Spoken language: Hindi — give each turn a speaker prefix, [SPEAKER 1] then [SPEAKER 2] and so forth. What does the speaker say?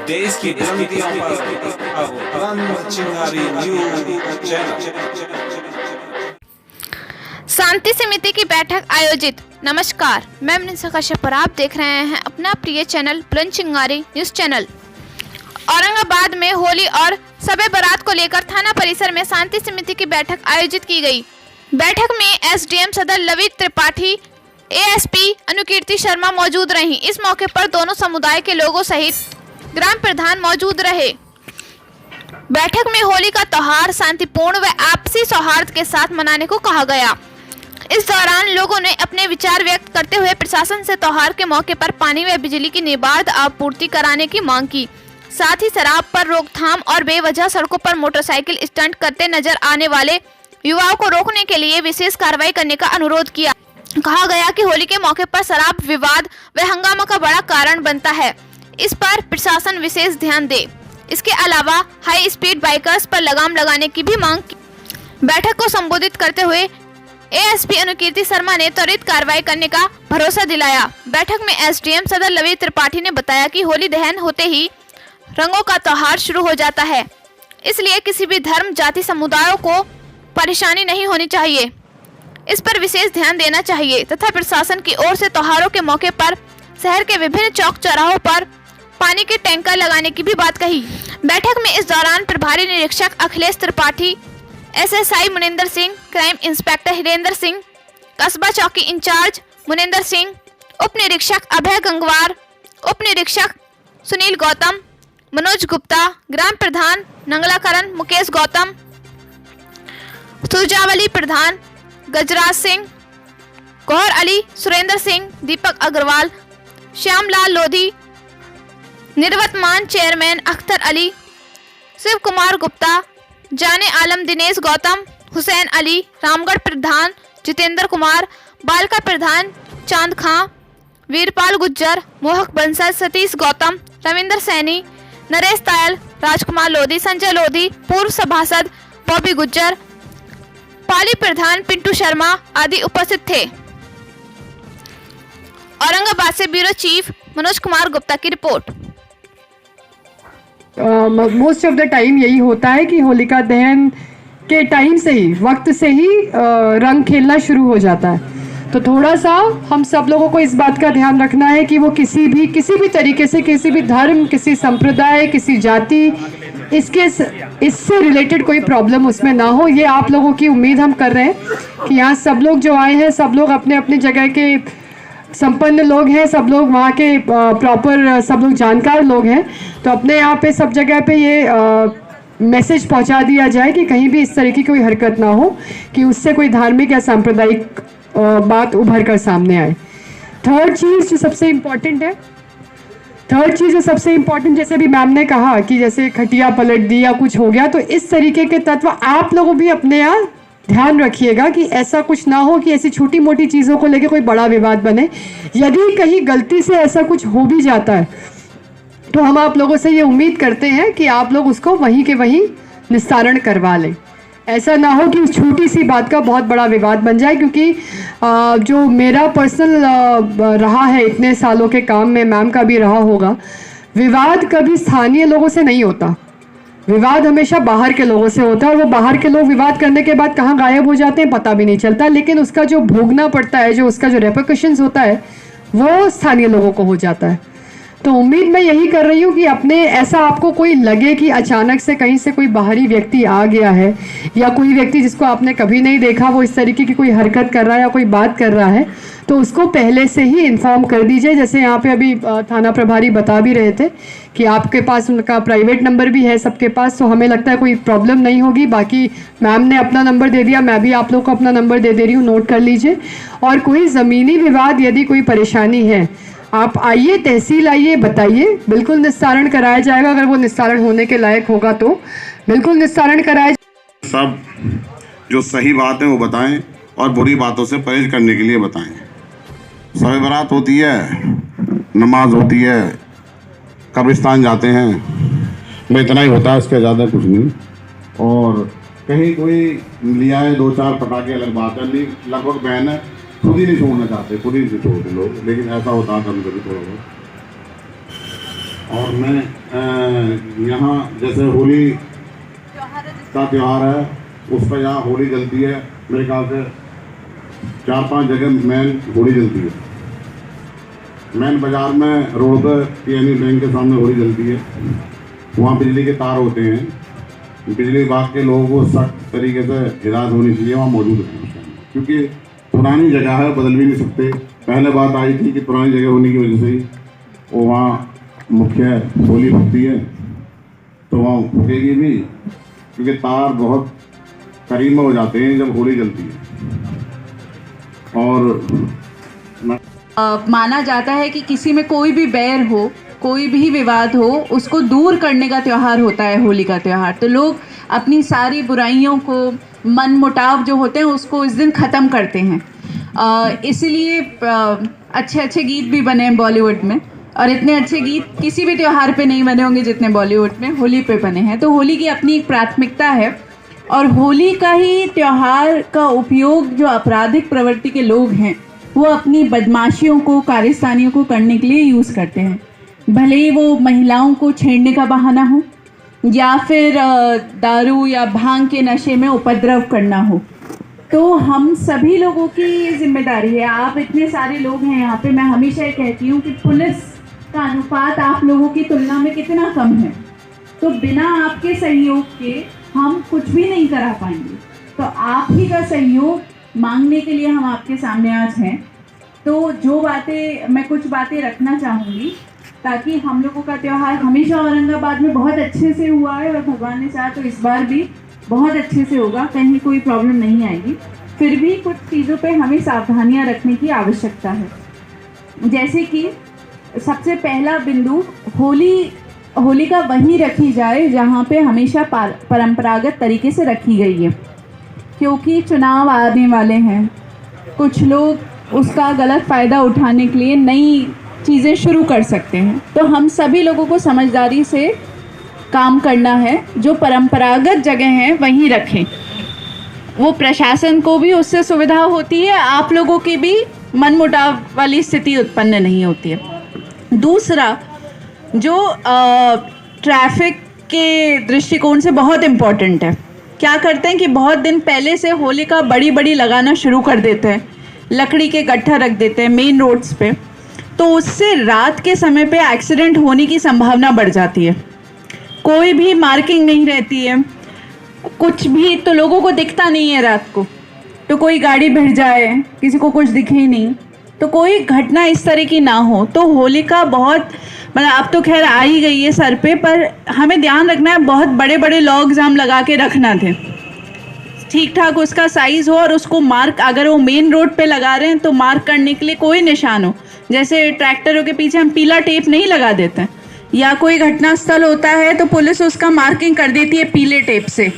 [SPEAKER 1] देश की बुलंदियों पर अब बुलंद चिंगारी न्यूज चैनल।
[SPEAKER 2] शांति समिति की बैठक आयोजित। नमस्कार, मैं मनीषा कश्यप और आप देख रहे हैं अपना प्रिय चैनल बुलंद चिंगारी न्यूज चैनल। औरंगाबाद में होली और शबे बारात को लेकर थाना परिसर में शांति समिति की बैठक आयोजित की गई। बैठक में एसडीएम सदर ललित त्रिपाठी, एएसपी अनुकीर्ति शर्मा मौजूद रहीं। इस मौके पर दोनों समुदाय के लोगों सहित ग्राम प्रधान मौजूद रहे। बैठक में होली का त्योहार शांतिपूर्ण व आपसी सौहार्द के साथ मनाने को कहा गया। इस दौरान लोगों ने अपने विचार व्यक्त करते हुए प्रशासन से त्योहार के मौके पर पानी व बिजली की निर्बाध आपूर्ति कराने की मांग की। साथ ही शराब पर रोकथाम और बेवजह सड़कों पर मोटरसाइकिल स्टंट करते नजर आने वाले युवाओं को रोकने के लिए विशेष कार्रवाई करने का अनुरोध किया। कहा गया कि होली के मौके पर शराब विवाद व हंगामा का बड़ा कारण बनता है, इस पर प्रशासन विशेष ध्यान दे। इसके अलावा हाई स्पीड बाइकर्स पर लगाम लगाने की भी मांग की। बैठक को संबोधित करते हुए एएसपी अनुकीर्ति शर्मा ने त्वरित कार्रवाई करने का भरोसा दिलाया। बैठक में एसडीएम सदर ललित त्रिपाठी ने बताया कि होली दहन होते ही रंगों का त्योहार शुरू हो जाता है, इसलिए किसी भी धर्म जाति समुदायों को परेशानी नहीं होनी चाहिए, इस पर विशेष ध्यान देना चाहिए तथा प्रशासन की ओर से त्योहारों के मौके पर शहर के विभिन्न चौक चौराहों पर पानी के टैंकर लगाने की भी बात कही। बैठक में इस दौरान प्रभारी निरीक्षक Akhilesh Tripathi, SSI Munindar Singh, crime inspector Hirendra Singh, कस्बा चौकी इंचार्ज मुनिंदर सिंह, उप निरीक्षक अभय गंगवार, उप निरीक्षक सुनील गौतम, मनोज गुप्ता, ग्राम प्रधान नंगलाकरण मुकेश गौतम, सुरजावली प्रधान गजराज सिंह, गौहर अली, सुरेंद्र सिंह, दीपक अग्रवाल, श्यामलाल लोधी, निर्वतमान चेयरमैन अख्तर अली, शिव कुमार गुप्ता, जाने आलम दिनेश गौतम, हुसैन अली, रामगढ़ प्रधान जितेंद्र कुमार, बालका प्रधान चांद खां, वीरपाल गुज्जर, मोहक बंसल सतीश गौतम, रविंद्र सैनी, नरेश तायल, राजकुमार लोधी, संजय लोधी, पूर्व सभासद बॉबी गुज्जर, पाली प्रधान पिंटू शर्मा आदि उपस्थित थे। औरंगाबाद से ब्यूरो चीफ मनोज कुमार गुप्ता की report.
[SPEAKER 3] Most of the time यही होता है कि होलिका दहन के टाइम से ही, वक्त से ही रंग खेलना शुरू हो जाता है। तो थोड़ा सा हम सब लोगों को इस बात का ध्यान रखना है कि वो किसी भी तरीके से, किसी भी धर्म, किसी संप्रदाय, किसी जाति, इससे रिलेटेड कोई प्रॉब्लम उसमें ना हो। ये आप लोगों की उम्मीद हम कर रहे हैं कि यहाँ सब लोग जो आए हैं, सब लोग अपने अपने जगह के संपन्न लोग हैं, सब लोग वहाँ के प्रॉपर, सब लोग जानकार लोग हैं। तो अपने यहाँ पे सब जगह पे ये मैसेज पहुँचा दिया जाए कि कहीं भी इस तरह की कोई हरकत ना हो कि उससे कोई धार्मिक या सांप्रदायिक बात उभर कर सामने आए। थर्ड चीज़ जो सबसे इम्पोर्टेंट, जैसे भी मैम ने कहा कि जैसे खटिया पलट दी या कुछ हो गया, तो इस तरीके के तत्व आप लोगों भी अपने यहाँ ध्यान रखिएगा कि ऐसा कुछ ना हो कि ऐसी छोटी मोटी चीज़ों को लेके कोई बड़ा विवाद बने। यदि कहीं गलती से ऐसा कुछ हो भी जाता है तो हम आप लोगों से ये उम्मीद करते हैं कि आप लोग उसको वहीं के वहीं निस्तारण करवा लें। ऐसा ना हो कि उस छोटी सी बात का बहुत बड़ा विवाद बन जाए, क्योंकि जो मेरा पर्सनल रहा है इतने सालों के काम में, मैम का भी रहा होगा, विवाद कभी स्थानीय लोगों से नहीं होता, विवाद हमेशा बाहर के लोगों से होता है। और वो बाहर के लोग विवाद करने के बाद कहाँ गायब हो जाते हैं पता भी नहीं चलता, लेकिन उसका जो भोगना पड़ता है, जो उसका जो रेपरकशंस होता है, वो स्थानीय लोगों को हो जाता है। तो उम्मीद मैं यही कर रही हूँ कि अपने ऐसा आपको कोई लगे कि अचानक से कहीं से कोई बाहरी व्यक्ति आ गया है या कोई व्यक्ति जिसको आपने कभी नहीं देखा वो इस तरीके की कोई हरकत कर रहा है या कोई बात कर रहा है, तो उसको पहले से ही इन्फॉर्म कर दीजिए। जैसे यहाँ पे अभी थाना प्रभारी बता भी रहे थे कि आपके पास उनका प्राइवेट नंबर भी है सबके पास, तो हमें लगता है कोई प्रॉब्लम नहीं होगी। बाकी मैम ने अपना नंबर दे दिया, मैं भी आप लोग को अपना नंबर दे रही हूँ, नोट कर लीजिए। और कोई ज़मीनी विवाद, यदि कोई परेशानी है, आप आइए, तहसील आइए, बताइए, बिल्कुल निस्तारण कराया जाएगा। अगर वो निस्तारण होने के लायक होगा तो बिल्कुल निस्तारण कराया।
[SPEAKER 4] सब जो सही बात है वो बताएं और बुरी बातों से परहेज करने के लिए बताएं। शब बारात होती है, नमाज होती है, कब्रिस्तान जाते हैं, मैं इतना ही होता है, इसके ज़्यादा कुछ नहीं। और कहीं कोई लिया है 2-4 पटाखे, अलग बात है, लगभग बहन है, खुद ही नहीं छोड़ना चाहते, खुद ही नहीं छोड़ते लोग, लेकिन ऐसा होता है कभी कभी थोड़ा बहुत। और मैं यहाँ जैसे होली का त्यौहार है, उसका यहाँ होली जलती है। मेरे ख्याल से 4-5 जगह मेन होली जलती है। मेन बाज़ार में रोड पर पीएनबी बैंक के सामने होली जलती है। वहाँ बिजली के तार होते हैं। बिजली विभाग के लोगों को सख्त तरीके से हिदायत होनी चाहिए वहाँ मौजूद रहना चाहिए, क्योंकि पुरानी जगह है, बदल भी नहीं सकते। पहले बात आई थी कि पुरानी जगह होने की वजह से ही वो वहाँ मुख्य होली होती है, तो वहाँ फूकेगी भी, क्योंकि तार बहुत करीब में हो जाते हैं जब होली जलती है। और
[SPEAKER 5] माना जाता है कि किसी में कोई भी बैर हो, कोई भी विवाद हो, उसको दूर करने का त्यौहार होता है होली का त्यौहार। तो लोग अपनी सारी बुराइयों को, मन मुटाव जो होते हैं उसको इस दिन ख़त्म करते हैं। इसीलिए अच्छे अच्छे गीत भी बने हैं बॉलीवुड में, और इतने अच्छे गीत किसी भी त्यौहार पे नहीं बने होंगे जितने बॉलीवुड में होली पे बने हैं। तो होली की अपनी एक प्राथमिकता है, और होली का ही त्यौहार का उपयोग जो आपराधिक प्रवृत्ति के लोग हैं वो अपनी बदमाशियों को, कारस्तानियों को करने के लिए यूज़ करते हैं। भले ही वो महिलाओं को छेड़ने का बहाना हो, या फिर दारू या भांग के नशे में उपद्रव करना हो। तो हम सभी लोगों की ये जिम्मेदारी है। आप इतने सारे लोग हैं यहाँ पे, मैं हमेशा ये कहती हूँ कि पुलिस का अनुपात आप लोगों की तुलना में कितना कम है। तो बिना आपके सहयोग के हम कुछ भी नहीं करा पाएंगे। तो आप ही का सहयोग मांगने के लिए हम आपके सामने आज हैं। तो जो बातें मैं कुछ बातें रखना चाहूँगी, ताकि हम लोगों का त्यौहार हमेशा औरंगाबाद में बहुत अच्छे से हुआ है, और भगवान ने चाहा तो इस बार भी बहुत अच्छे से होगा, कहीं कोई प्रॉब्लम नहीं आएगी। फिर भी कुछ चीज़ों पे हमें सावधानियां रखने की आवश्यकता है। जैसे कि सबसे पहला बिंदु, होलिका वहीं रखी जाए जहाँ पे हमेशा परंपरागत तरीके से रखी गई है, क्योंकि चुनाव आने वाले हैं। कुछ लोग उसका गलत फ़ायदा उठाने के लिए नई चीज़ें शुरू कर सकते हैं। तो हम सभी लोगों को समझदारी से काम करना है। जो परंपरागत जगह हैं वहीं रखें। वो प्रशासन को भी उससे सुविधा होती है, आप लोगों की भी मनमुटाव वाली स्थिति उत्पन्न नहीं होती है। दूसरा, जो ट्रैफिक के दृष्टिकोण से बहुत इम्पॉर्टेंट है, क्या करते हैं कि बहुत दिन पहले से होलिका बड़ी बड़ी लगाना शुरू कर देते हैं, लकड़ी के गट्ठा रख देते हैं मेन रोड्स पे। तो उससे रात के समय पे एक्सीडेंट होने की संभावना बढ़ जाती है। कोई भी मार्किंग नहीं रहती है, कुछ भी, तो लोगों को दिखता नहीं है रात को। तो कोई गाड़ी भिड़ जाए, किसी को कुछ दिखे ही नहीं, तो कोई घटना इस तरह की ना हो। तो होलिका बहुत, मतलब अब तो खैर आ ही गई है सर पे, पर हमें ध्यान रखना है, बहुत बड़े बड़े लॉग जाम लगा के रखना थे, ठीक ठाक उसका साइज़ हो, और उसको मार्क, अगर वो मेन रोड पे लगा रहे हैं तो मार्क करने के लिए कोई निशान हो। जैसे ट्रैक्टरों के पीछे हम पीला टेप नहीं लगा देते हैं, या कोई घटना स्थल होता है तो पुलिस उसका मार्किंग कर देती है पीले टेप से,